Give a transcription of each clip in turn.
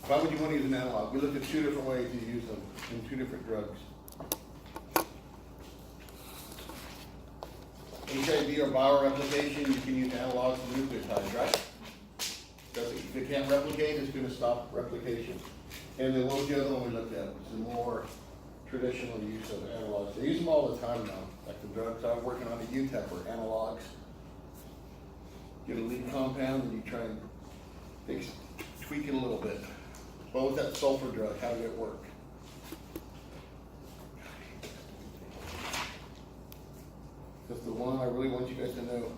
Why would you want to use an analog? We looked at two different ways to use them in two different drugs. HIV or viral replication, you can use analogs for nucleotides, right? Because if it can't replicate, it's going to stop replication. And then what was the other one we looked at? Which is the more traditional use of analogs. They use them all the time now. Like the drugs I'm working on at UTEP are analogs. Get a lead compound and you try and tweak it a little bit. What was that sulfur drug? How did it work? That's the one I really want you guys to know.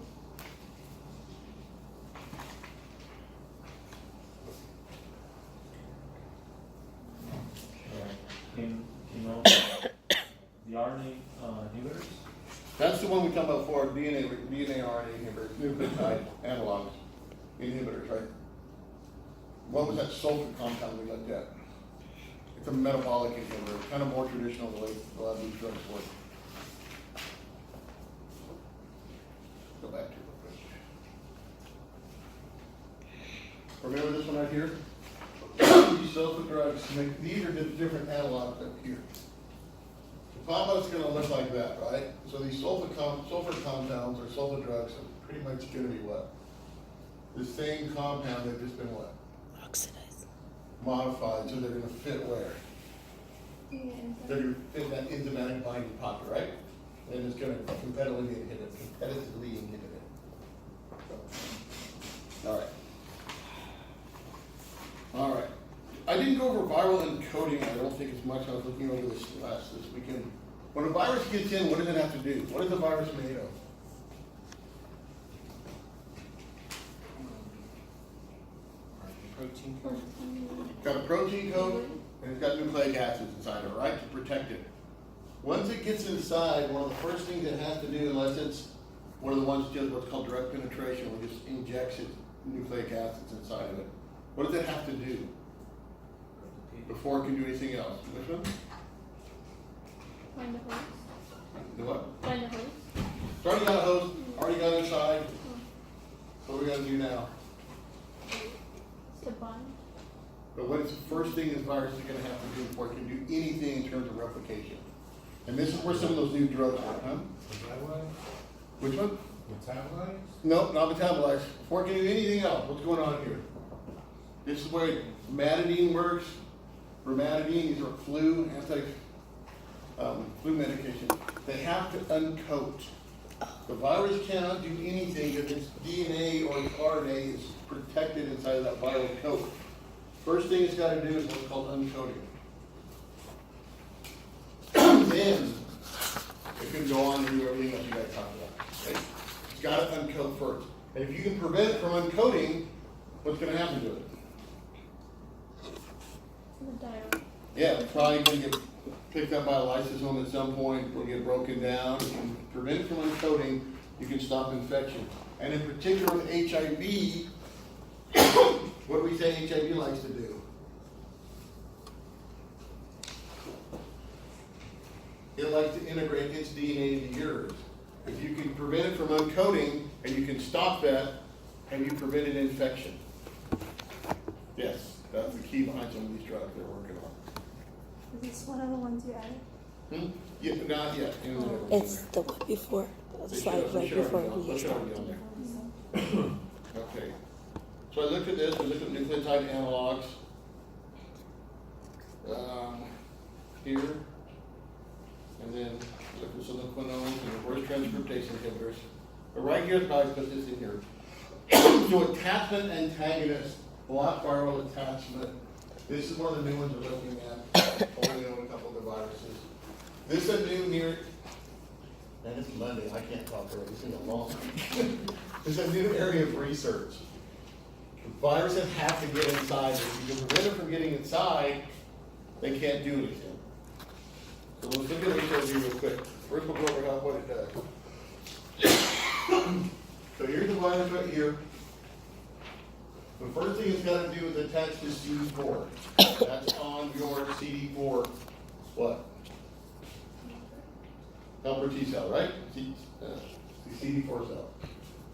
The RNA inhibitors? That's the one we talked about before, DNA RNA inhibitors, nucleotide analogs, inhibitors, right? What was that sulfur compound we looked at? It's a metabolic inhibitor, kind of more traditional the way a lot of these drugs work. Go back to it real quick. Remember this one right here? These sulfur drugs, these are different analogs up here. The compound's going to look like that, right? So these sulfur compounds or sulfur drugs are pretty much going to be what? The same compound, they've just been what? Oxidized. Modified, so they're going to fit where? They're going to fit in that enzymatic binding pocket, right? And it's going to competitively inhibit it. So, all right. I didn't go over viral encoding, I don't think as much. I was looking over this weekend. When a virus gets in, what does it have to do? What is the virus made of? Protein code. It's got a protein code, and it's got nucleic acids inside of it, right, to protect it. Once it gets inside, one of the first things it has to do, unless it's one of the ones that does what's called direct penetration, where it just injects its nucleic acids inside of it, what does it have to do before it can do anything else? Which one? Find the host. The what? Find the host. It's already got a host, already got inside. What are we going to do now? It's the bind. But what is the first thing this virus is going to have to do before it can do anything in terms of replication? And this is where some of those new drugs are, huh? Metabolites? Which one? Metabolites? No, not metabolites. Before it can do anything else, what's going on here? This is where matadine works. Bromatidine, these are flu medication. They have to uncoat. The virus cannot do anything if its DNA or RNA is protected inside of that viral coat. First thing it's got to do is what's called uncoating. Then it can go on and do everything else you guys talked about. Okay? It's got to uncoat first. And if you can prevent it from uncoating, what's going to happen to it? The diode. Yeah, it's probably going to get picked up by a lysosome at some point, will get broken down. You can prevent it from uncoating, you can stop infection. And in particular with HIV, what do we say HIV likes to do? It likes to integrate its DNA into yours. If you can prevent it from uncoating and you can stop that, have you prevented infection? Yes, that's the key behind some of these drugs they're working on. Is this one of the ones you added? Yeah, not yet. It's the one before. The slide right before we stopped. Okay. So I looked at this, we looked at nucleotide analogs. Here. And then look at some of the quinones and reverse transcriptase inhibitors. But right here is how I put this in here. So attachment antagonist, block viral attachment. This is one of the new ones we're looking at. Only on a couple of the viruses. This is a new near, and it's Monday, I can't talk already, it's been a long time. This is a new area of research. Viruses have to get inside. If you can prevent them from getting inside, they can't do anything. So let's look at HIV real quick. First we'll go over what it does. So here's the virus right here. The first thing it's got to do is attach to CD4. That's on your CD4, what? Helper T cell, right? CD4 cell.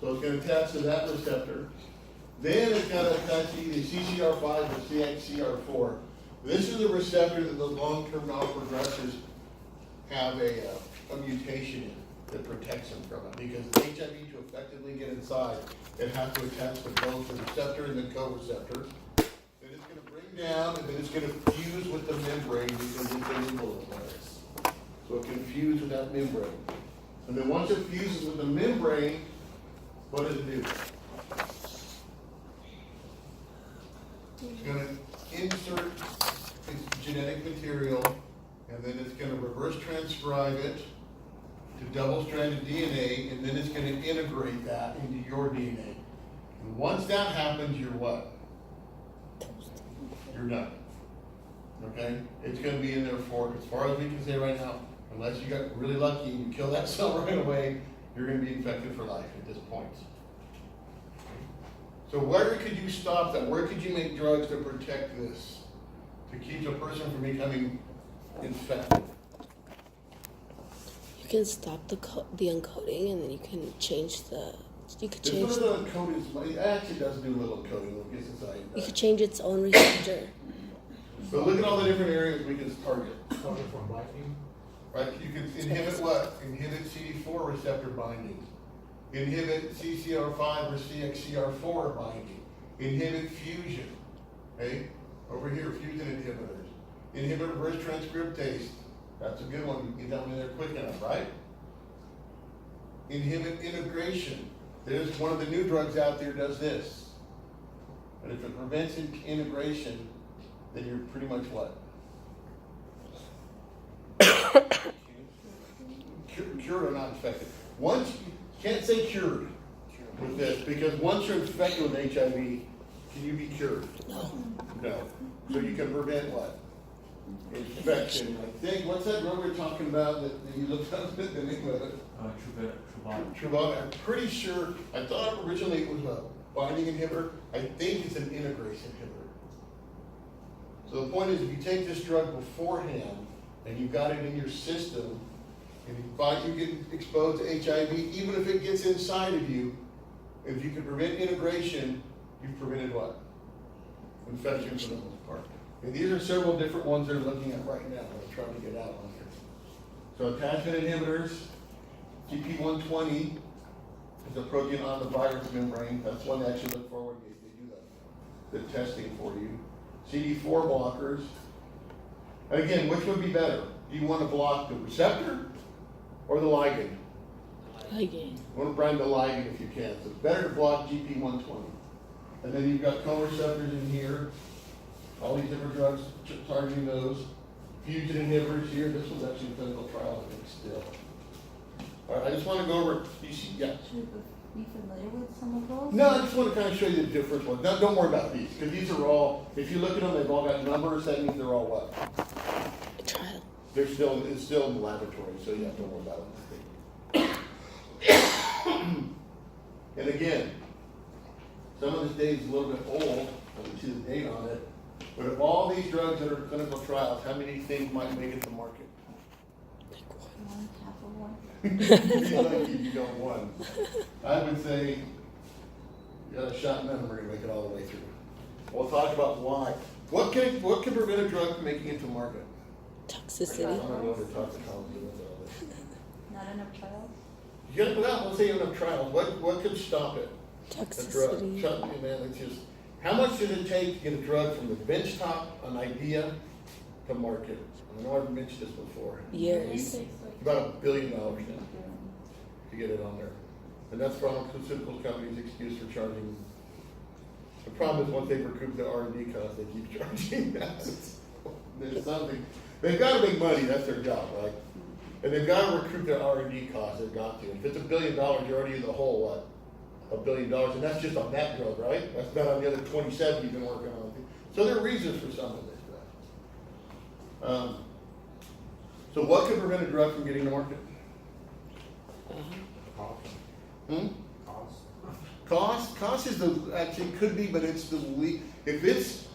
So it's going to attach to that receptor. Then it's got to attach to either CCR5 or CXCR4. This is a receptor that those long-term non-progressors have a mutation in that protects them from it. Because HIV to effectively get inside, it has to attach to both the receptor and the co-receptor. Then it's going to bring down, and then it's going to fuse with the membrane because it's an virus. So it can fuse with that membrane. And then once it fuses with the membrane, what does it do? It's going to insert its genetic material, and then it's going to reverse transcribe it to double-stranded DNA, and then it's going to integrate that into your DNA. And once that happens, you're what? You're done. Okay? It's going to be in there for, as far as we can say right now, unless you got really lucky and you kill that cell right away, you're going to be infected for life at this point. So where could you stop that? Where could you make drugs to protect this? To keep a person from becoming infected? You can stop the encoding, and then you can change the. You could This change. little encoding, it actually does do a little encoding when it gets inside. You could change its own receptor. But look at all the different areas we can target. Starting from binding. Right? You can inhibit what? Inhibit CD4 receptor binding. Inhibit CCR5 or CXCR4 binding. Inhibit fusion. Okay? Over here, fusion inhibitors. Inhibit reverse transcriptase. That's a good one. You can get that one in there quick enough, right? Inhibit integration. There's one of the new drugs out there does this. And if it prevents integration, then you're pretty much what? Cured or not infected. Once you can't say cured with this, because once you're infected with HIV, can you be cured? No. No. So you can prevent what? Infection. I think, what's that drug we were talking about that you looked up the name of it? Truvada. I'm pretty sure, I thought originally it was a binding inhibitor. I think it's an integrase inhibitor. So the point is, if you take this drug beforehand and you've got it in your system, and you get exposed to HIV, even if it gets inside of you, if you can prevent integration, you've prevented what? Infection for the most part. And these are several different ones they're looking at right now. I'm trying to get out on here. So attachment inhibitors, GP120 is a protein on the virus membrane. That's one they actually look forward to. They do the testing for you. CD4 blockers. And again, which would be better? Do you want to block the receptor or the ligand? Ligand. You want to bind the ligand if you can. So it's better to block GP120. And then you've got co-receptors in here. All these different drugs targeting those. Fusion inhibitors here. This one's actually a clinical trial, I think, still. All right, I just want to go over, you see, yeah. Should we be familiar with some of those? No, I just want to kind of show you the different ones. No, don't worry about these, because these are all, if you look at them, they've all got numbers. That means they're all what? A trial. It's still in the laboratory, so you have to worry about them. And again, some of this data is a little bit old, I can see the date on it, but of all these drugs that are clinical trials, how many things might make it to market? One, half of one. You're lucky if you don't one. I would say, you got a shot, none of them are gonna make it all the way through. We'll talk about why. What can prevent a drug from making it to market? I Toxicity. don't know the toxicology of all this. Not enough trials? Let's say you have enough trials. What could stop it? A drug. Toxicity. Shut me, man. It's just, how much does it take to get a drug from the bench top, an idea, to market? I know I've mentioned this before. Years. About $1 billion now to get it on there. And that's pharmaceutical companies' excuse for charging. The problem is once they recoup the R&D costs, they keep charging that. There's something, they've got to make money, that's their job, right? And they've got to recoup their R&D costs, they've got to. If it's $1 billion, you're already in the hole, what? $1 billion, and that's just on that drug, right? That's not on the other 27 you've been working on. So there are reasons for some of this stuff. So what could prevent a drug from getting to market? Cost. Cost? Cost is actually could be, but it's the least. If it's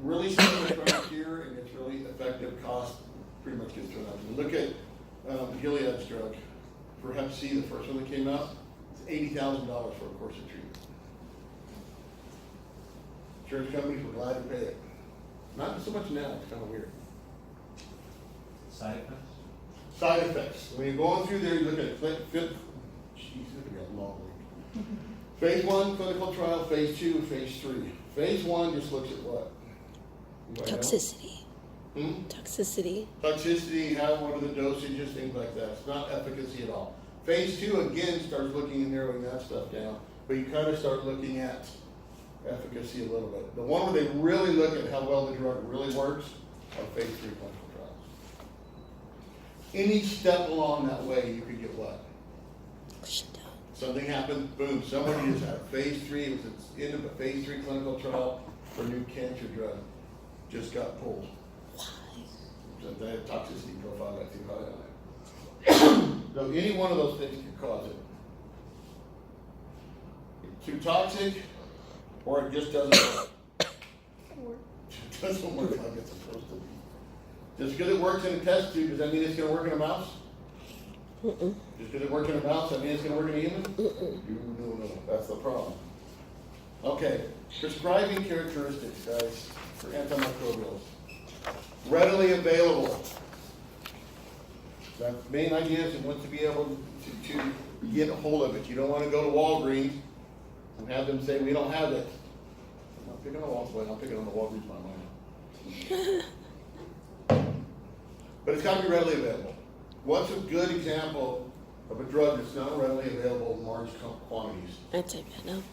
really similar right here and it's really effective, cost pretty much gets thrown out. Look at Gilead's drug for Hep C, the first one that came out. It's $80,000 for a course of treatment. Insurance companies were glad to pay it. Not so much now, it's kind of weird. Side effects? Side effects. When you're going through there, you look at jeez, this is gonna be a long week. Phase 1, clinical trial, phase 2, phase 3. Phase 1 just looks at what? Anybody know? Toxicity. Hmm? Toxicity. Toxicity, what are the dosages, things like that. It's not efficacy at all. Phase 2 again starts looking and narrowing that stuff down, but you kind of start looking at efficacy a little bit. The one where they really look at how well the drug really works are phase 3 clinical trials. Any step along that way, you could get what? Shut down. Something happened, boom, somebody just had a phase 3, it was at the end of a phase 3 clinical trial for a new cancer drug, just got pulled. Why? So they had toxicity profile got too high on it. So any one of those things could cause it. It's too toxic, or it just doesn't work. It doesn't work like it's supposed to be. Just because it works in a test tube, does that mean it's gonna work in a mouse? Mm-mm. Just because it works in a mouse, that means it's gonna work in a human? Mm-mm. No, that's the problem. Okay, prescribing characteristics, guys, for antimicrobials. Readily available. The main idea is it wants to be able to get a hold of it. You don't want to go to Walgreens and have them say, we don't have it. I'm not picking on Walgreens, I'm picking on the Walgreens by mine. But it's got to be readily available. What's a good example of a drug that's not readily available in large quantities? Anti-venom.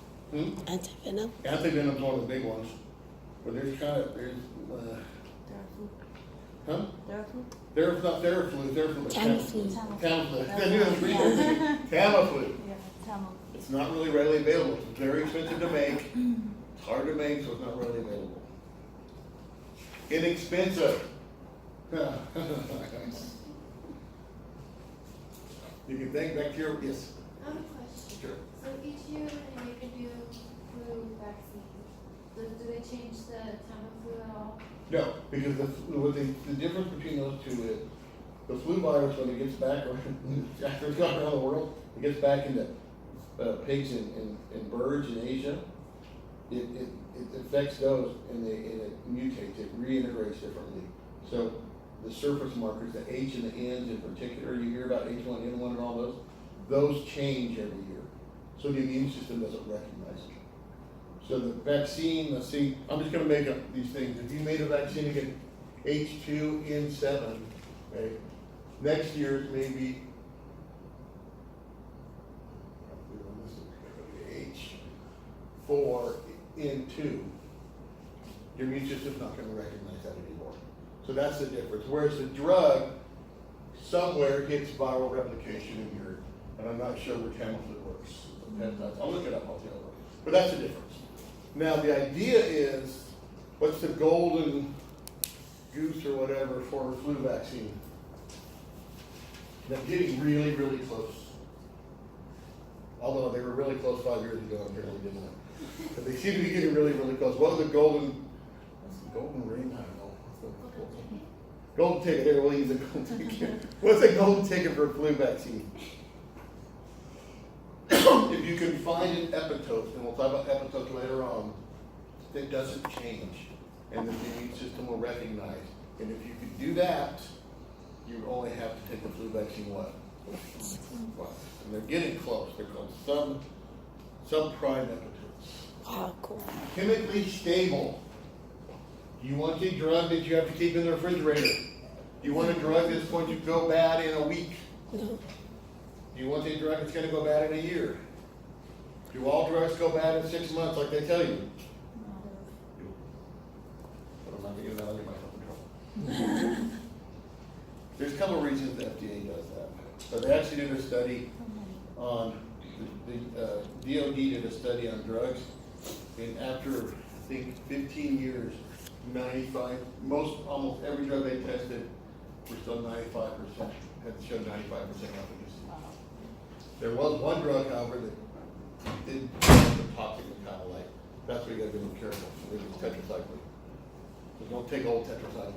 Anti-venom. Antivenom's one of the big ones. But there's huh? There's not Theraflu, Theraflu. Tamiflu. Tamiflu. I knew it was real. Tamiflu. Yeah, Tamil. It's not really readily available. It's very expensive to make. It's hard to make, so it's not readily available. Inexpensive. You can think back to your, yes. I have a question. Sure. So each year when you can do flu vaccine, do they change the Tamiflu at all? No, because the difference between those two is the flu virus, when it gets back, or after it's gone around the world, it gets back into pigs and birds in Asia. It affects those and it mutates, it reintegrates differently. So the surface markers, the H and the N's in particular, you hear about H1N1 and all those change every year. So the immune system doesn't recognize it. So the vaccine, let's see, I'm just gonna make up these things. If you made a vaccine against H2N7, okay, next year's maybe H4N2, your immune system's not gonna recognize that anymore. So that's the difference. Whereas the drug, somewhere hits viral replication in your, and I'm not sure where Tamiflu works. I'll look it up, I'll tell you. But that's the difference. Now, the idea is, what's the golden goose or whatever for a flu vaccine? They're getting really, really close. Although they were really close 5 years ago, apparently didn't they? But they seem to be getting really, really close. What was the golden ring? I don't know. Golden ticket. Here, we'll use a golden ticket. What's a golden ticket for a flu vaccine? If you can find an epitope, and we'll talk about epitopes later on, that doesn't change, and the immune system will recognize. And if you could do that, you only have to take the flu vaccine what? Once. And they're getting close. They're called subprime epitopes. Wow, cool. Chemically stable. You want a drug that you have to keep in the refrigerator. You want a drug that's going to go bad in a week. No. You want a drug that's going to go bad in a year. Do all drugs go bad in 6 months like they tell you? But I'm not going to get myself in trouble. There's a couple of reasons the FDA does that. So they actually did a study on, the DOD did a study on drugs, and after, I think, 15 years, almost every drug they tested were still 95%, had shown 95% efficacy. There was one drug, however, that didn't have the toxic metabolite. That's where you gotta be a little careful. It was tetracycline. So don't take old tetracycline.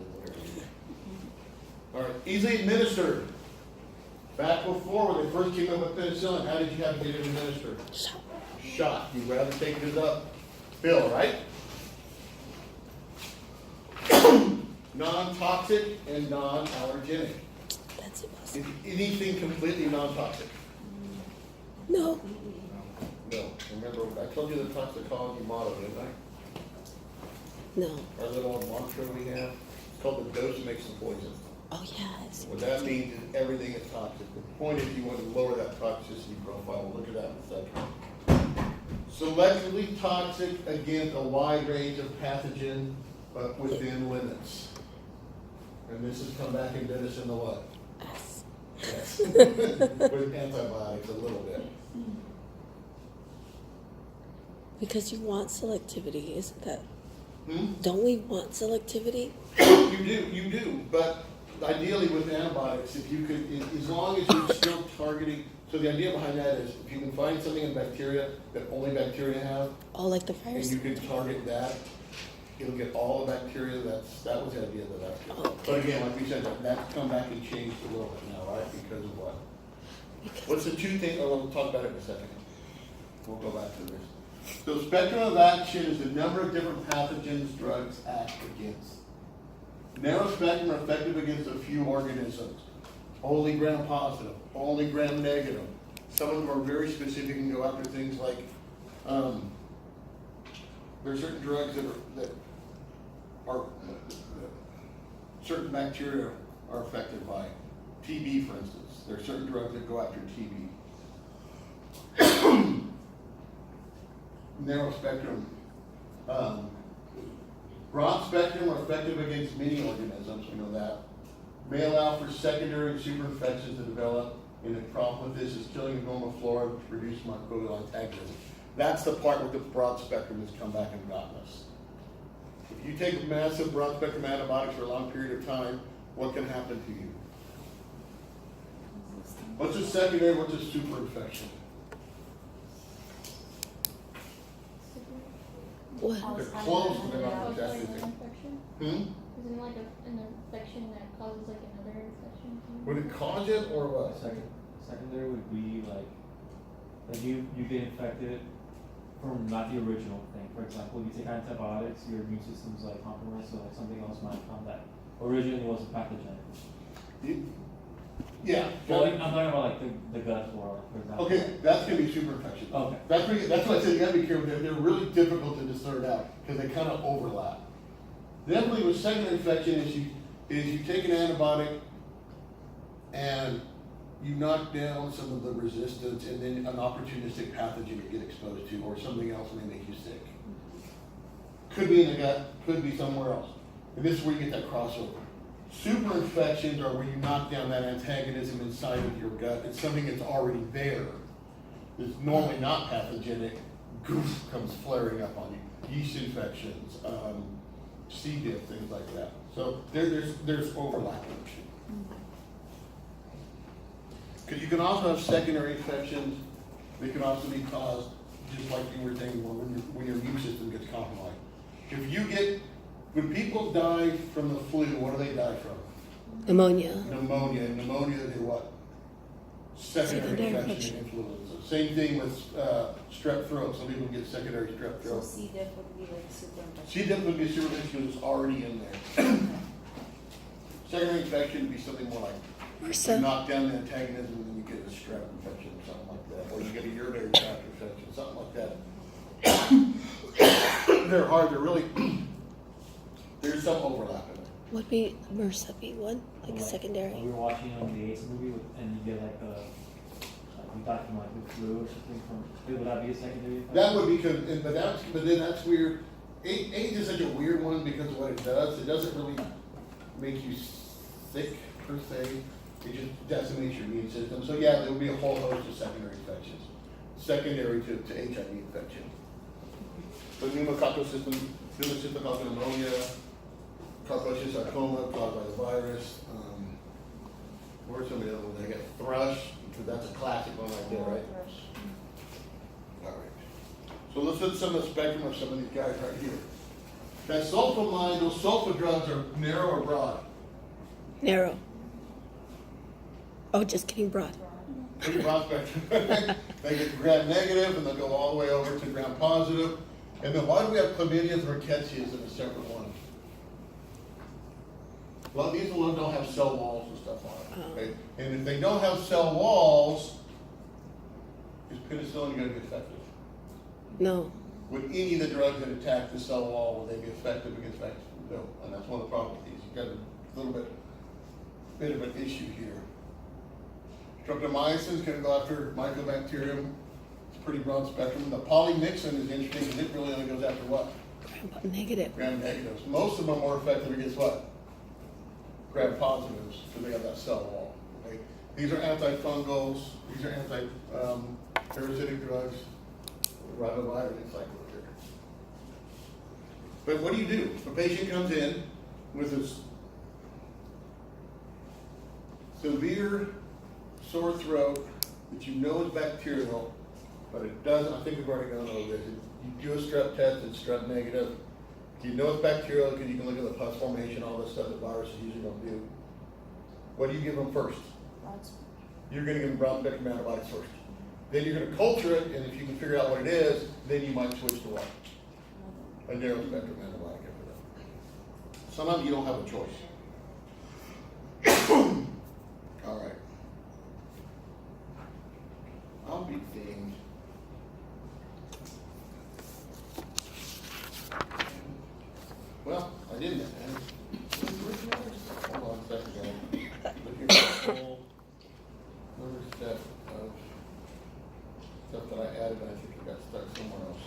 All right, easily administered. Back before, when they first came up with penicillin, how did you have to get it administered? Shot. Shot. You'd rather take it as a pill, right? non-toxic and non-allergenic. That's impossible. Anything completely non-toxic. No. No. Remember, I told you the toxicology motto, didn't I? No. Our little mantra we have. It's called the dose makes the poison. Oh yes. What that means is everything is toxic. The point is you want to lower that toxicity profile. We'll look at that in a second. Selectively toxic against a wide range of pathogens, but within limits. And this has come back and bit us in the what? Yes. Yes. With antibiotics a little bit. Because you want selectivity, isn't that? Hmm? Don't we want selectivity? You do, but ideally with antibiotics, if you could, as long as you're still targeting, so the idea behind that is if you can find something in bacteria that only bacteria have, Oh, like the and virus. you can target that, it'll get all the bacteria, that was the idea of that. Oh, okay. But again, like we said, that's come back and changed a little bit now, right, because of what? Because What's the two things, oh, we'll talk about it in a second. We'll go back to this. So spectrum of action is the number of different pathogens drugs act against. Narrow spectrum are effective against a few organisms. Only gram positive, only gram negative. Some of them are very specific and go after things like, there are certain drugs that are certain bacteria are affected by. TB, for instance. There are certain drugs that go after TB. Narrow spectrum. Broad spectrum are effective against many organisms, we know that. May allow for secondary and super infections to develop, and the problem with this is killing the normal flora to produce microbial antagonism. That's the part where the broad spectrum has come back and gotten us. If you take massive broad spectrum antibiotics for a long period of time, what can happen to you? What's a secondary, what's a super infection? what? They're close, but they're not exactly the same. Infection? Hmm? Isn't it like an infection that causes like another infection? Would it cause it or what? Secondary would be like you get infected from not the original thing. For example, you take antibiotics, your immune system's like compromised, so like something else might come that originally wasn't pathogenic. Yeah. Well, I'm talking about like the gut flora, for example. Okay, that's gonna be super infection. Okay. That's why I said you gotta be careful. They're really difficult to discern out because they kind of overlap. Definitely with secondary infection is you take an antibiotic and you knock down some of the resistance and then an opportunistic pathogen you get exposed to or something else may make you sick. Could be in the gut, could be somewhere else. And this is where you get that crossover. Super infections are where you knock down that antagonism inside of your gut. It's something that's already there. It's normally not pathogenic. Goof comes flaring up on you. Yeast infections, C. diff, things like that. So there's overlapping. Because you can also have secondary infections. They can also be caused, just like you were saying, when your immune system gets compromised. When people die from the flu, what do they die from? Pneumonia. Pneumonia. Pneumonia, they what? Secondary infection and influenza. Same thing with strep throat. Some people get secondary strep So throat. C. diff would be like super infection. C. diff would be super infection because it's already in there. Secondary infection would be something more like you MRSA. knock down the antagonism and then you get a strep infection or something like that. Or you get a urinary tract infection, something like that. They're hard to really, there's some overlap in there. Would be MRSA be one? Like We secondary? were watching the AIDS movie and you get like we thought from like the flu or something would that be a secondary infection? That would be, but then that's weird. AIDS is such a weird one because of what it does. It doesn't really make you sick per se. It just decimates your immune system. So yeah, there would be a whole host of secondary infections, secondary to HIV infection. But pneumococcal pneumonia, carpaccio sarcoma caused by the virus. Or some of the other ones. They get thrush. That's a classic one right there, right? All right. So let's look at some of the spectrum of some of these guys right here. That sulfamide, those sulfa drugs are narrow or broad? Narrow. Oh, just kidding, broad. Pretty broad spectrum. They get gram negative and they'll go all the way over to gram positive. And then why do we have chlamydia and rickettsias in a separate one? A lot of these ones don't have cell walls and stuff on it, Oh. okay? And if they don't have cell walls, is penicillin gonna be effective? No. Would any of the drugs that attack the cell wall, would they be effective against bacteria? No, and that's one of the problems with these. You've got a little bit of an issue here. Streptomycin is gonna go after mycobacterium. It's pretty broad spectrum. The polymyxin is interesting because it really only goes after what? Negative. Gram negatives. Most of them are more effective against what? Gram positives, because they have that cell wall. Okay? These are antifungals. These are parasitic drugs. Ribavirin, encyclopedia. But what do you do? If a patient comes in with this severe sore throat that you know is bacterial, but it doesn't, I think we've already gone over this. You do a strep test, it's strep negative. You know it's bacterial because you can look at the pus formation, all this stuff that viruses usually don't do. What do you give them first? You're going to give them broad spectrum antibiotics first. Then you're going to culture it, and if you can figure out what it is, then you might switch to what? A narrow spectrum antibiotic after that. Sometimes you don't have a choice. All right. I'll be dinged. Well, I didn't. Hold on a second, guys. Look here, whole another step of stuff that I added, and I think it got stuck somewhere else.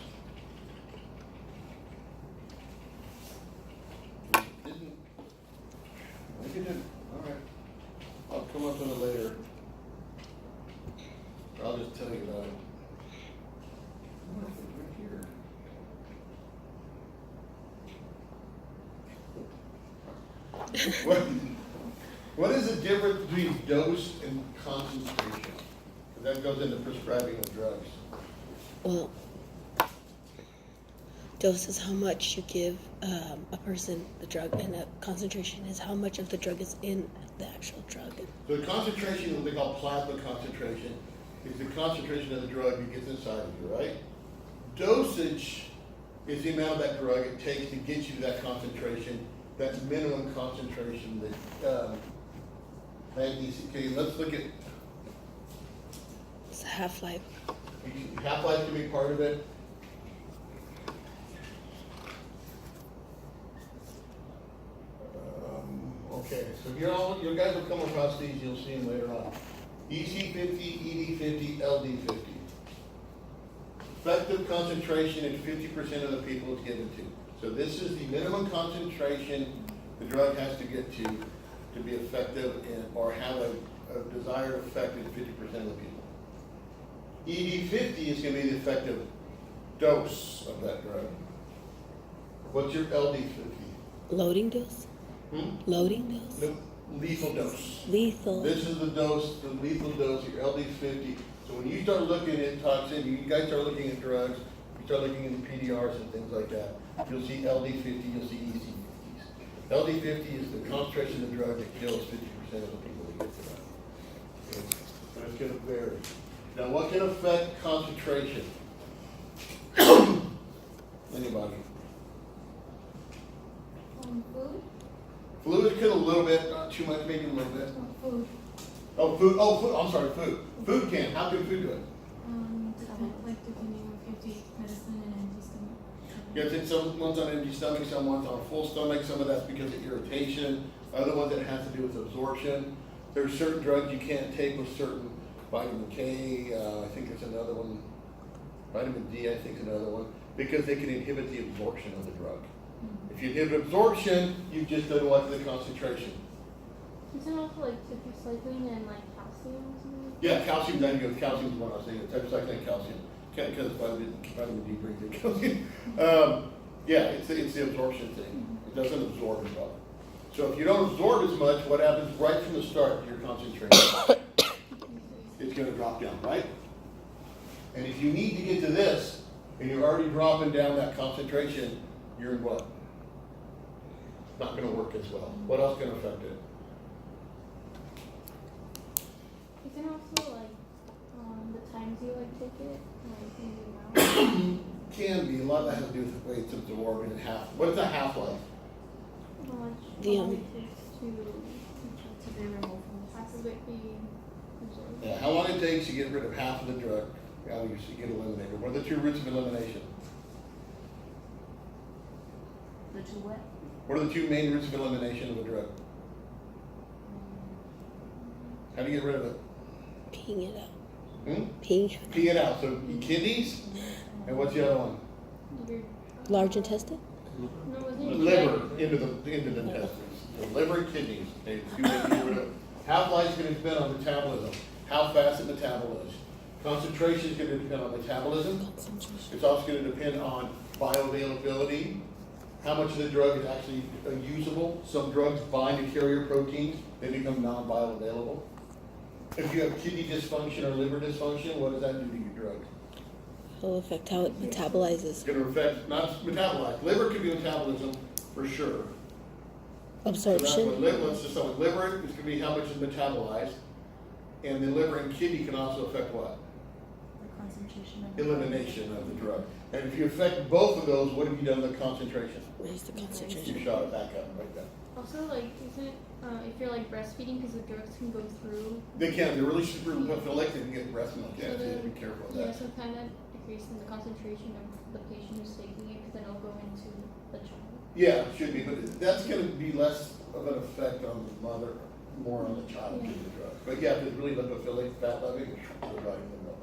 It didn't. I think it didn't. All right. I'll come up with it later. Or I'll just tell you about it. What is it right here? What is the difference between dose and concentration? Because that goes into prescribing of drugs. Well, dose is how much you give a person the drug, and the concentration is how much of the drug is in the actual drug. So the concentration is what they call plasma concentration. Is the concentration of the drug that gets inside of you, right? Dosage is the amount of that drug it takes to get you to that concentration, that minimum concentration that magnesium. Okay, let's look at It's a half-life. half-life can be part of it. Okay, so you guys will come across these, you'll see them later on. EC50, ED50, LD50. Effective concentration in 50% of the people it's given to. So this is the minimum concentration the drug has to get to be effective or have a desired effect in 50% of the people. ED50 is going to be the effective dose of that drug. What's your LD50? Loading dose? Loading dose? No, lethal dose. Lethal. This is the dose, the lethal dose, your LD50. So when you start looking at toxin, you guys start looking at drugs, you start looking at PDRs and things like that, you'll see LD50, you'll see EC50s. LD50 is the concentration of the drug that kills 50% of the people that get to that. Okay? So it's going to vary. Now what can affect concentration? Anybody? Food? Fluid can a little bit, not too much, maybe a little bit. Food. Oh, food. Oh, food. I'm sorry, food. Food can. How can food do it? Like depending if you take medicine and empty stomach. You gotta take some ones on empty stomach, some ones on full stomach. Some of that's because of irritation. Other ones that has to do with absorption. There's certain drugs you can't take with certain vitamin K. I think there's another one. Vitamin D, I think is another one, because they can inhibit the absorption of the drug. If you inhibit absorption, you just don't want the concentration. Isn't also like tetracycline and like calcium or something? Yeah, calcium, then you go, calcium is what I was saying, tetracycline and calcium. Because vitamin D brings in calcium. Yeah, it's the absorption thing. It doesn't absorb as well. So if you don't absorb as much, what happens right from the start, your concentration is going to drop down, right? And if you need to get to this, and you're already dropping down that concentration, you're in what? Not going to work as well. What else can affect it? Isn't also like the times you like take it, like maybe now? Can be. A lot of that has to do with the way it's absorbed and half. What is the half-life? How much The, it takes to of it being absorbed. Yeah, how long it takes to get rid of half of the drug, how you get eliminated. What are the two routes of elimination? The two what? What are the two main routes of elimination of a drug? How do you get rid of it? Peeing it out. Hmm? Peeing. Pee it out. So kidneys, and what's the other one? Your, Large intestine? no, wasn't it Liver into the intestines. So liver and kidneys. They do get rid of. Half-life is going to depend on metabolism. How fast it metabolizes. Concentration is going to depend on metabolism. It's also going to depend on bioavailability. How much of the drug is actually usable. Some drugs bind to carrier proteins. They become non-bioavailable. If you have kidney dysfunction or liver dysfunction, what does that do to your drug? It'll affect how it metabolizes. It's going to affect, not metabolize. Liver could be metabolism for sure. So that's Absorption. what let's just start with liver. It's going to be how much is metabolized. And the liver and kidney can also affect what? The concentration of Elimination of the drug. And if you affect both of those, what have you done to the concentration? Raise the You concentration. shot it back up like that. also like, isn't if you're like breastfeeding, because the drugs can go through. They can. They're really super selective and get breast milk. Yeah, so you have to be careful of Yeah, that. so kind of decreasing the concentration of the patient who's taking it, because then it'll go into the child. Yeah, it should be, but that's going to be less of an effect on the mother, more on the child taking the drug. But yeah, if it's really lipophilic, fat loving, it's providing the milk.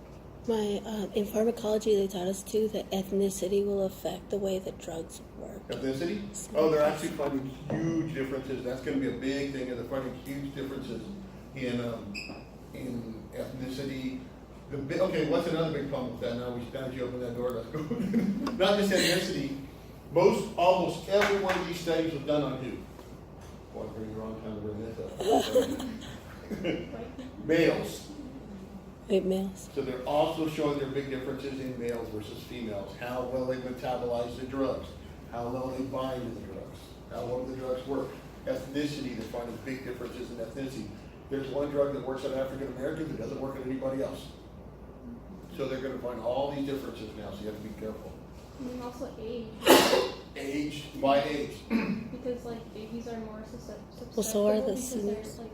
In pharmacology, they taught us too that ethnicity will affect the way that drugs work. Ethnicity? Oh, they're actually finding huge differences. That's going to be a big thing. They're finding huge differences in ethnicity. Okay, what's another big problem with that? Now you open that door. Let's go. Not just ethnicity. Almost every one of these studies was done on who? Boy, I'm bringing the wrong time to bring this up. Males. Wait, males. So they're also showing their big differences in males versus females. How well they metabolize the drugs. How well they bind to the drugs. How well the drugs work. Ethnicity, they're finding big differences in ethnicity. There's one drug that works on African Americans that doesn't work on anybody else. So they're going to find all these differences now, so you have to be careful. And then also age, Age by age. because like babies are more susceptible. Well, so are the because they're seniors. like,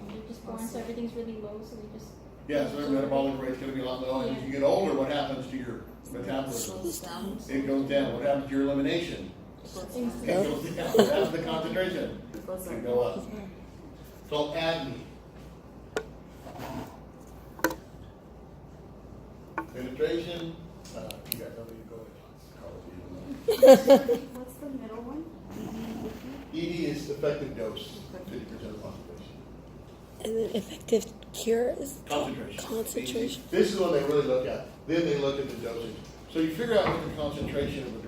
they're just born, so everything's really low, so they just. Yeah, so their metabolic rate's going to be a lot lower. And as you get older, what happens to your metabolism? slows down. It goes down. What happens to your elimination? Things It goes down. What happens to the concentration? It goes It up. go up. So ADME. Penetration. You got something to go with. What's the middle one? ED is effective dose, 50% of population. And then effective cure is Concentration. concentration. This is what they really look at. Then they look at the dosage. So you figure out what the concentration of the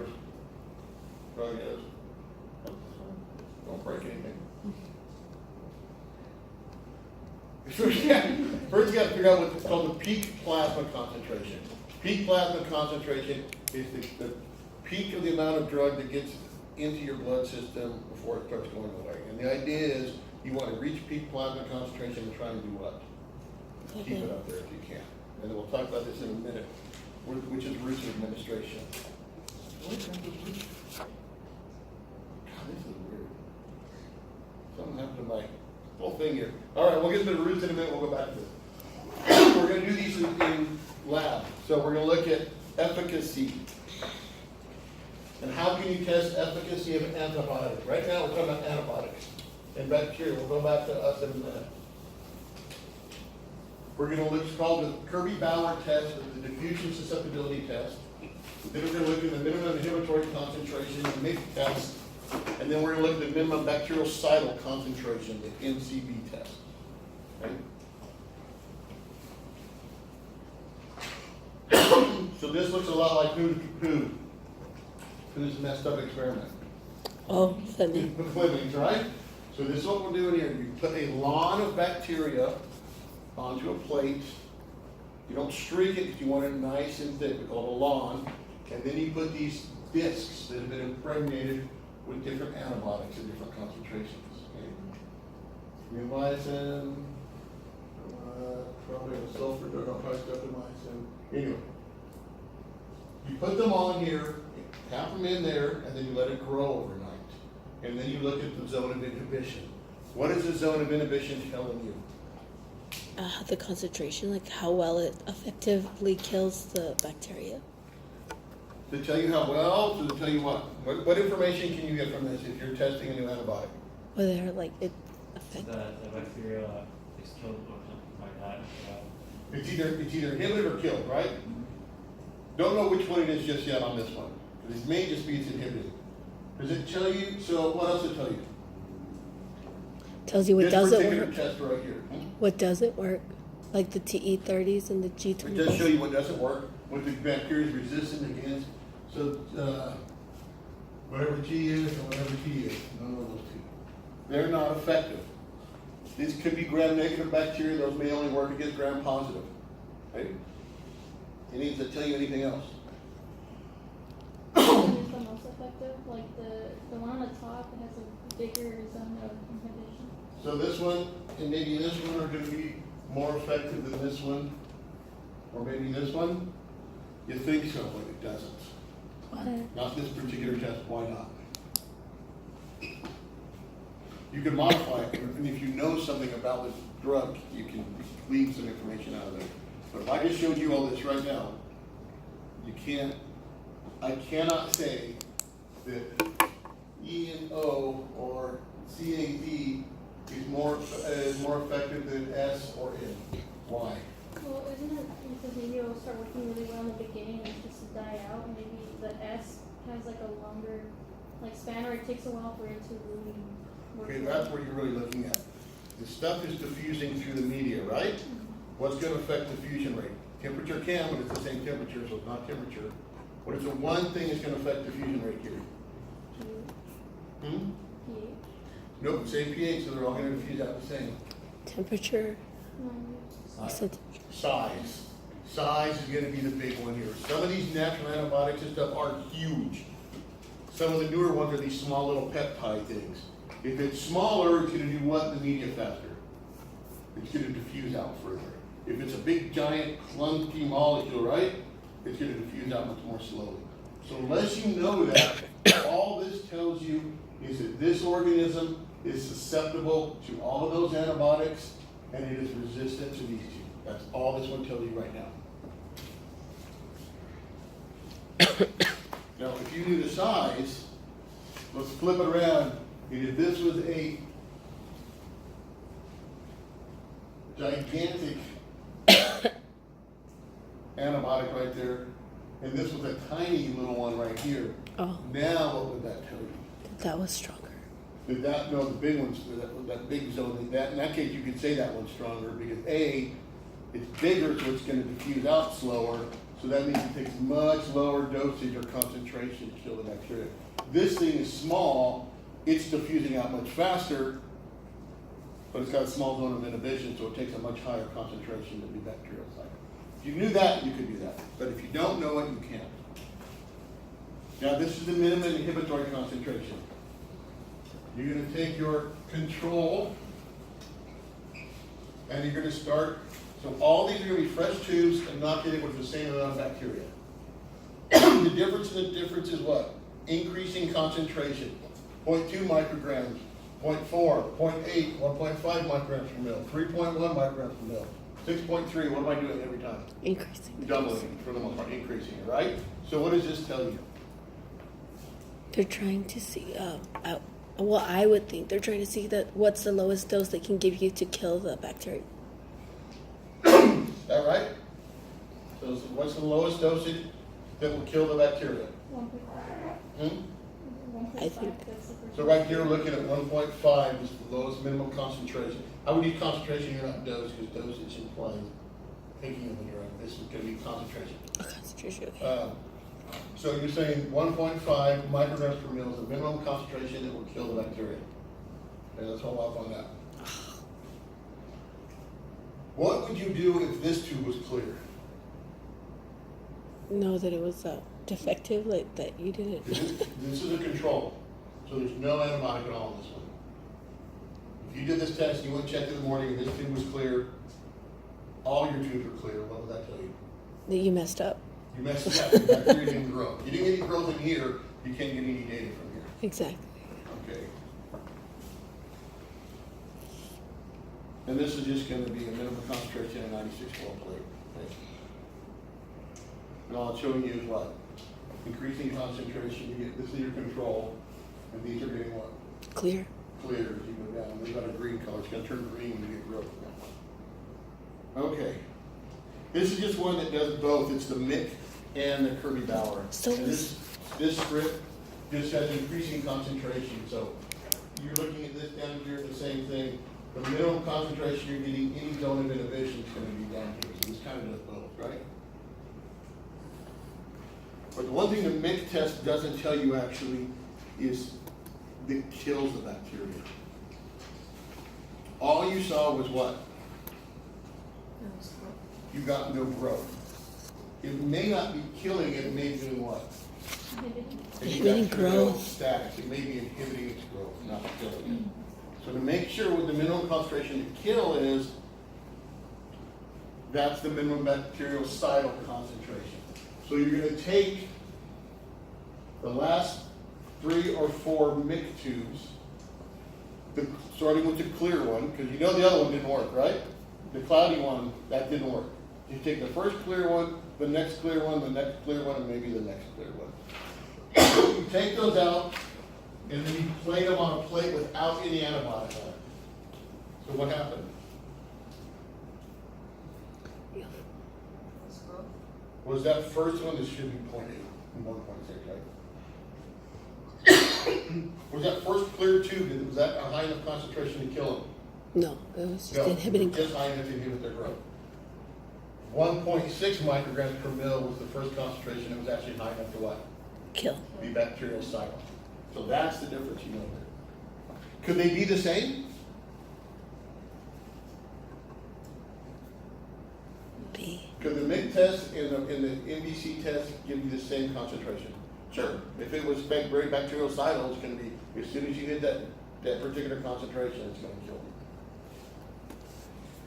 drug is. Don't break anything. First, you got to figure out what's called the peak plasma concentration. Peak plasma concentration is the peak of the amount of drug that gets into your blood system before it starts going away. And the idea is you want to reach peak plasma concentration and try and do what? Keep it up there if you can. And then we'll talk about this in a minute, which is routes of administration. God, this is weird. Something happened to my whole thing here. All right, we'll get to the roots in a minute. We'll go back to this. We're going to do these in lab. So we're going to look at efficacy. And how can you test efficacy of antibiotics? Right now we're talking about antibiotics and bacteria. We'll go back to us in a minute. We're going to look, it's called the Kirby-Bauer test, or the diffusion susceptibility test. Then we're going to look at the minimum inhibitory concentration, the MIC test. And then we're going to look at the minimum bactericidal concentration, the NCB test. Okay? So this looks a lot like who's messed up experiment. Oh, funny. The Flemings, right? So this is what we're doing here. You put a lawn of bacteria onto a plate. You don't streak it because you want it nice and thick. We call it a lawn. And then you put these discs that have been impregnated with different antibiotics at different concentrations. Okay? Neomycin, probably a sulfur drug, I'll probably streptomycin. Anyway, you put them on here, tap them in there, and then you let it grow overnight. And then you look at the zone of inhibition. What is the zone of inhibition telling you? the concentration, like how well it effectively kills the bacteria? To tell you how well, to tell you what information can you get from this if you're testing a new antibiotic? Whether like it So affects. the bacteria is killed or something like that. It's either inhibited or killed, right? Don't know which one it is just yet on this one. It may just be it's inhibited. Does it tell you, so what else does it tell you? Tells you what This doesn't particular work. test right here. What doesn't work, like the TE30s and the It does show G20s. you what doesn't work, what the bacteria is resistant against. So, whatever G is or whatever T is, none of those two. They're not effective. These could be gram-negative bacteria, those may only work against gram-positive. Right? It needs to tell you anything else. Which one is the most effective? Like the one on the top that has a bigger zone of inhibition. So this one and maybe this one are gonna be more effective than this one, or maybe this one? You think so, but it doesn't. Why? Not this particular test, why not? You can modify it, and if you know something about the drug, you can leave some information out of there. But if I just showed you all this right now, I cannot say that E and O or CAD is more effective than S or N. Why? Well, isn't it because maybe it'll start working really well in the beginning and it's just to die out? And maybe the S has like a longer like span, or it takes a while for it to really work. Okay, well. that's what you're really looking at. The stuff is diffusing through the media, right? What's going to affect the fusion rate? Temperature can, but it's the same temperature, so it's not temperature. What is the one thing that's going to affect the fusion rate here? Hmm? pH. Nope, same pH, so they're all going to diffuse out the same. Temperature. No, You said Size. Size is going to be the big one here. Some of these natural antibiotics and stuff are huge. Some of the newer ones are these small little peptide things. If it's smaller, it's going to do what in the media faster? It's going to diffuse out further. If it's a big, giant, clunky molecule, right? It's going to diffuse out much more slowly. So unless you know that, all this tells you is that this organism is susceptible to all of those antibiotics, and it is resistant to these two. That's all this one tells you right now. Now, if you knew the size, let's flip it around. And if this was a gigantic antibiotic right there, and this was a tiny little one right here, oh, now what would that tell you? that was stronger. No, the big ones, that big zone, in that case, you could say that one's stronger, because A, it's bigger, so it's gonna diffuse out slower, so that means it takes much lower dosage or concentration to kill the bacteria. This thing is small, it's diffusing out much faster, but it's got a small zone of inhibition, so it takes a much higher concentration to be bactericidal. If you knew that, you could do that, but if you don't know it, you can't. Now, this is the minimum inhibitory concentration. You're going to take your control, and you're going to start, so all these are going to be fresh tubes inoculated with the same amount of bacteria. The difference is what? Increasing concentration. 0.2 micrograms, 0.4, 0.8, 1.5 micrograms per mil, 3.1 micrograms per mil, 6.3, what am I doing every time? Increasing. Doubling for the most part, increasing it, right? So what does this tell you? They're trying to see. Well, I would think they're trying to see that what's the lowest dose they can give you to kill the bacteria. Is that right? So what's the lowest dosage that will kill the bacteria? 1.5. Hmm? I think- That's the first So right here, looking at 1.5 is the lowest minimum concentration. I would use concentration here, not dose, because dosage implies taking of the drug. This is going to be concentration. A concentration. Okay. So you're saying 1.5 micrograms per mil is the minimum concentration that will kill the bacteria. Okay, let's hold off on that. What would you do if this tube was clear? Know that it was defective, like that you didn't. This is a control, so there's no antibiotic at all in this one. If you did this test and you went and checked in the morning and this tube was clear, all your tubes are clear, what would that tell you? That you messed up. You messed it up, the bacteria didn't grow. You didn't get any growth in here, you can't get any data from here. Exactly. Okay. And this is just gonna be a minimum concentration of 96 plate. Okay. And all it's showing you is what? Increasing concentration, you get, this is your control, and these are getting what? Clear. Clear as you go down. We've got a green color, it's gonna turn green when you get growth. Okay. This is just one that does both, it's the Mick and the Kirby Bauer. So And this strip just has increasing concentration, so you're looking at this down here, the same thing. The minimum concentration you're getting, any zone of inhibition is gonna be down here, so this kind of does both, right? But the one thing the Mick test doesn't tell you actually is that kills the bacteria. All you saw was what? You got no growth. It may not be killing it, it may be doing what? Inhibiting growth. Static, it may be inhibiting its growth, not killing it. So to make sure what the minimum concentration to kill is, that's the minimum bactericidal concentration. So you're gonna take the last 3 or 4 Mick tubes, starting with the clear one, because you know the other one didn't work, right? The cloudy one, that didn't work. You take the first clear one, the next clear one, the next clear one, and maybe the next clear one. You take those out, and then you plate them on a plate without any antibiotics on it. So what happened? Was that first one, this should be 0.8 and 1.6, right? Was that first clear tube, was that a high enough concentration to kill them? No, it was just No, inhibiting. just high enough to inhibit their growth. 1.6 micrograms per mil was the first concentration, it was actually high enough to what? Kill. Be bactericidal. So that's the difference, you know there. Could they be the same? B. Could the MIG test and the MBC test give you the same concentration? Sure. If it was very bactericidal, it's going to be, as soon as you hit that particular concentration, it's going to kill you.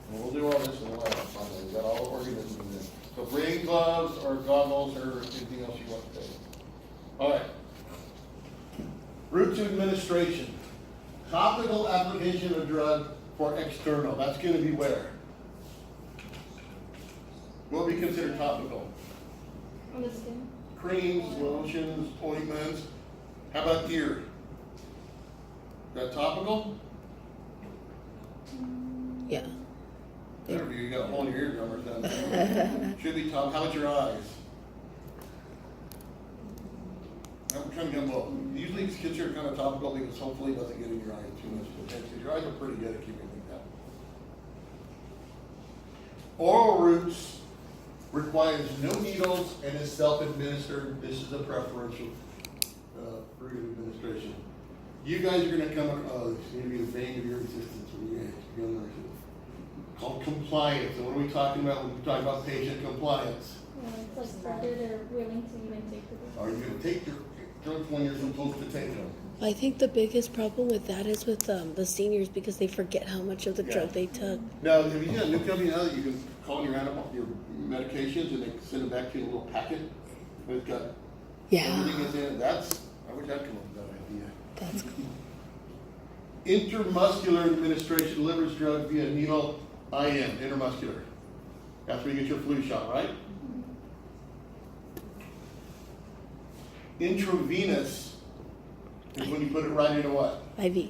And we'll do all this in the lab, finally. We've got all the organisms in there. So bring gloves or goggles or anything else you want to take. All right. Route to administration. Topical application of drug for external. That's going to be where? What would be considered topical? On the skin. Creams, lotions, ointments. How about ear? Is that topical? Yeah. Whatever, you got a hole in your eardrum or something. Should be top. How about your eyes? I'm trying to get both. Usually it's considered kind of topical because hopefully it doesn't get in your eyes too much potential. Your eyes are pretty good at keeping it down. Oral routes requires no needles and is self-administered. This is a preferential route of administration. You guys are going to come, it's going to be the vein of your existence when you get young nurses. Called compliance. And what are we talking about when we talk about patient compliance? Yeah, it's like whether they're willing to even take the drug. Are you going to take your drugs when you're supposed to take them? I think the biggest problem with that is with the seniors because they forget how much of the Yeah. drug they took. Now, have you got a new company now that you can call your medications and they send them back to you in a little packet? And it's got everything that's in it. I wish I'd come up with that idea. That's cool. Intramuscular administration delivers drug via needle IM, intramuscular. That's where you get your flu shot, right? Intravenous is when you put it right into what? IV.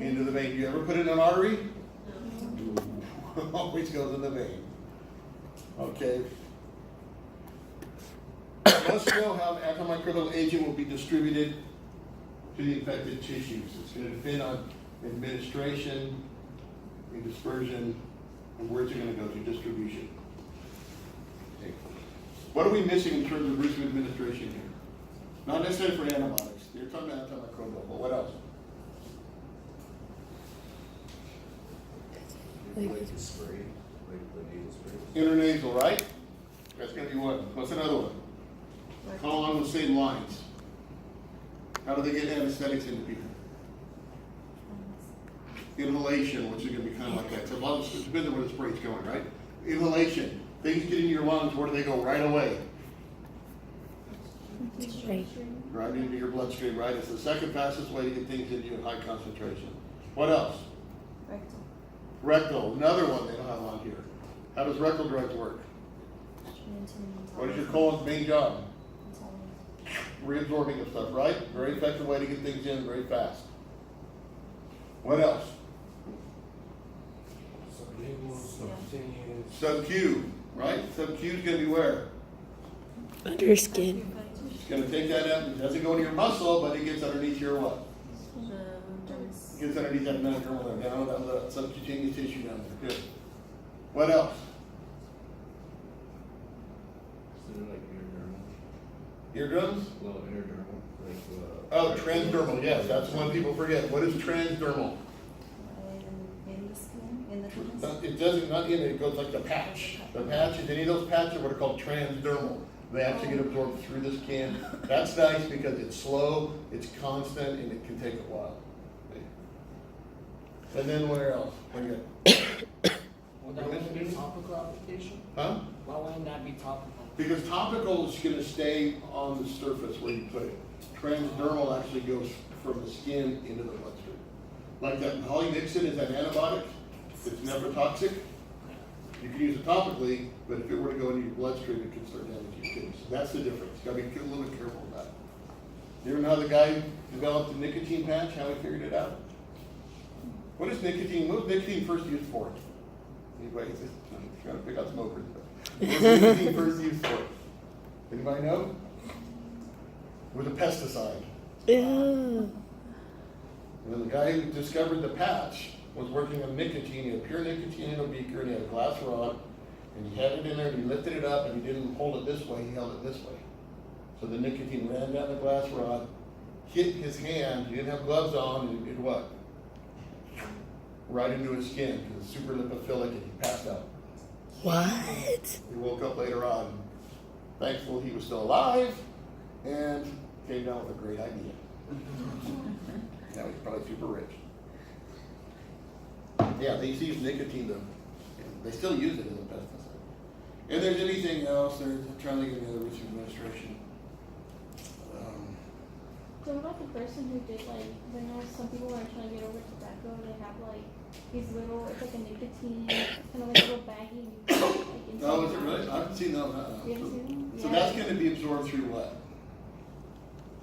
Into the vein. You ever put it in an artery? Always goes in the vein. Okay. Must know how the antimicrobial agent will be distributed to the infected tissues. It's going to depend on administration, and dispersion, and where's it going to go to, distribution. Okay. What are we missing in terms of routes of administration here? Not necessarily for antibiotics. You're talking about antimicrobial, but what else? Like the spray, like the nasal spray. Intranasal, right? That's going to be one. What's another one? How along the same lines? How do they get anesthetics into people? Inhalation, which is going to be kind of like that. So a lot of it depends on where the spray's going, right? Inhalation. Things get in your lungs, where do they go? Right away. Right. Right into your bloodstream, right? It's the second fastest way to get things into you at high concentration. What else? Rectal. Rectal, another one they don't have on here. How does rectal drugs work? What is your colon's main job? Reabsorbing of stuff, right? Very effective way to get things in very fast. What else? Sub-Q, right? Sub-Q is going to be where? Under your skin. It's going to take that out. It doesn't go into your muscle, but it gets underneath your what? It gets underneath that meningeal there, down on the subcutaneous tissue down there. Good. What else? So they're like interdermal. Eardrums? Well, interdermal, like, Oh, transdermal, yes, that's the one people forget. What is transdermal? In the skin, in the dermis. It doesn't, not in it, it goes like the patch. The patches, any of those patches are what are called transdermal. They actually get absorbed through the skin. That's nice because it's slow, it's constant, and it can take a while. And then where else? What do you got? Would that wouldn't be topical application? Huh? Why wouldn't that be topical? Because topical is gonna stay on the surface where you put it. Transdermal actually goes from the skin into the bloodstream. Like that polymyxin is an antibiotic, it's nephrotoxic. You can use it topically, but if it were to go into your bloodstream, it could start damaging your kidneys. That's the difference. You gotta be a little bit careful with that. You ever know how the guy developed the nicotine patch, how he figured it out? What was nicotine first used for? Anybody, I'm trying to pick out smokers. What was nicotine first used for? Anybody know? It was a pesticide. Yeah. And then the guy who discovered the patch was working on nicotine. He had pure nicotine in a beaker and he had a glass rod. And he had it in there and he lifted it up and he didn't hold it this way, he held it this way. So the nicotine ran down the glass rod, hit his hand, he didn't have gloves on, and it did what? Right into his skin, because it's super lipophilic and he passed out. What? He woke up later on, thankful he was still alive, and came down with a great idea. Now he's probably super rich. Yeah, they use nicotine though. They still use it as a pesticide. And there's anything else, I'm trying to think of the other risk administration. So what about the person who did like, I know some people when they're trying to get over tobacco, they have like these little, it's like a nicotine, kind of like a little baggie. And you put, like, into Oh, your is it mouth. really? I haven't seen that. You haven't seen them? So Yeah. that's gonna be absorbed through what?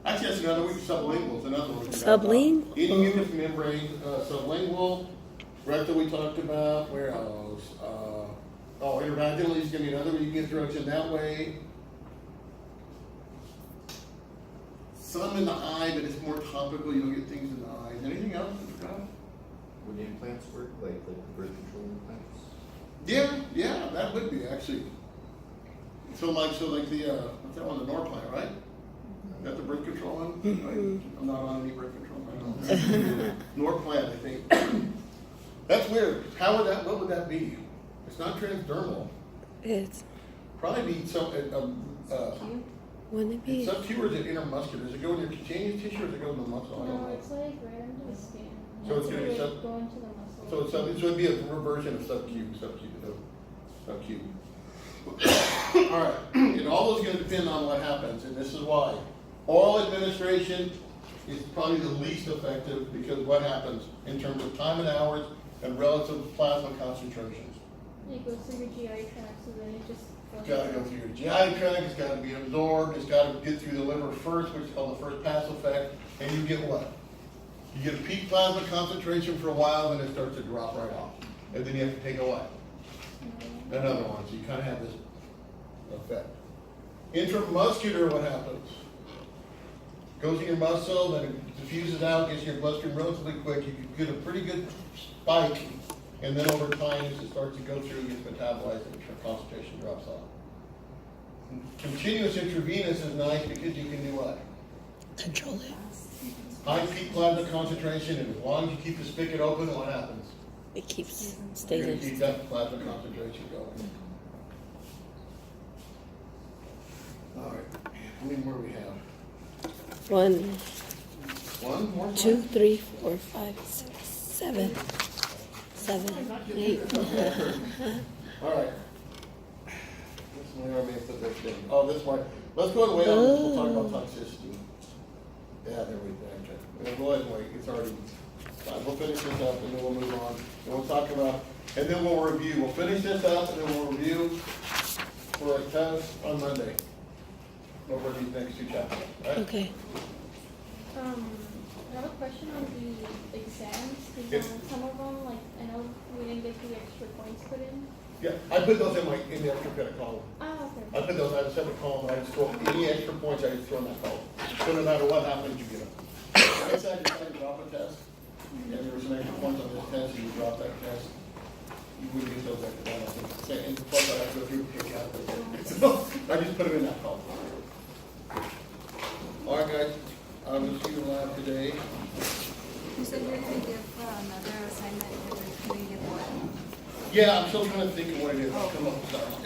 Actually, that's another one, sublingual is another one. Sublingual? Any mucous membrane, sublingual, rectal we talked about, where else? Intervaginally is gonna be another one, you get drugs in that way. Some in the eye, but it's more topical, you don't get things in the eyes. Anything else I forgot? Would the implants work, like the birth control implants? Yeah, that would be actually. So like the, what's that one, the Norplant, right? Got the birth control one? Right? I'm not on any birth control right now. Norplant, I think. That's weird. What would that be? It's not transdermal. It's, Probably be some, wouldn't it be? sub-Q or is it intermuscular? Does it go in your cutaneous tissue or does it go in the muscle? I don't No, know. it's like right into the skin. So it's That's gonna be where sub- they go into the muscle. So it'd be a reversion of sub-Q. All right, and all those are gonna depend on what happens, and this is why. Oral administration is probably the least effective because what happens in terms of time and hours and relative plasma concentrations. It goes through your GI tract, so then it just. It's gotta go through your GI tract, it's gotta be absorbed, it's gotta get through the liver first, which is called the first pass effect, and you get what? You get a peak plasma concentration for a while, then it starts to drop right off. And then you have to take a what? Another one, so you kinda have this effect. Intramuscular, what happens? Goes in your muscle, then it diffuses out, gets in your bloodstream relatively quick, you can get a pretty good spike, and then over time, as it starts to go through, it gets metabolized, and the concentration drops off. Continuous intravenous is nice because you can do what? Control it. High peak plasma concentration, and as long as you keep the spigot open, what happens? It keeps You're gonna stays. keep that plasma concentration going. All right, how many more do we have? 1, One more? 2, 3, 4, 5, 6, 7, 8. All right. This one, I may have put this in. Oh, this one. Let's go ahead and wait on this. We'll talk about toxicity. Yeah, there we go. Okay. We'll go ahead and wait. It's already We'll finish this up and then we'll move on. And we'll talk about, and then we'll review. We'll finish this up and then we'll review for a test on Monday. Over these next two chapters, right? Okay. I have a question on the exams, Yes. because some of them, like, I know we didn't get the extra points put in. Yeah, I put those in the extra credit column. Ah, I okay. put those, I had a separate column, but I just throw any extra points, I just throw in that column. So no matter what happens, you get them. Let's say you try to drop a test, and there were some extra points on this test, and you drop that test, you wouldn't get those extra points. And plus I have to go through the calculator. So I just put them in that column. All right, guys, I will see you live today. You said you're gonna give another assignment, you're gonna give what? Yeah, I'm still trying to think of what it is. I'll come up with something.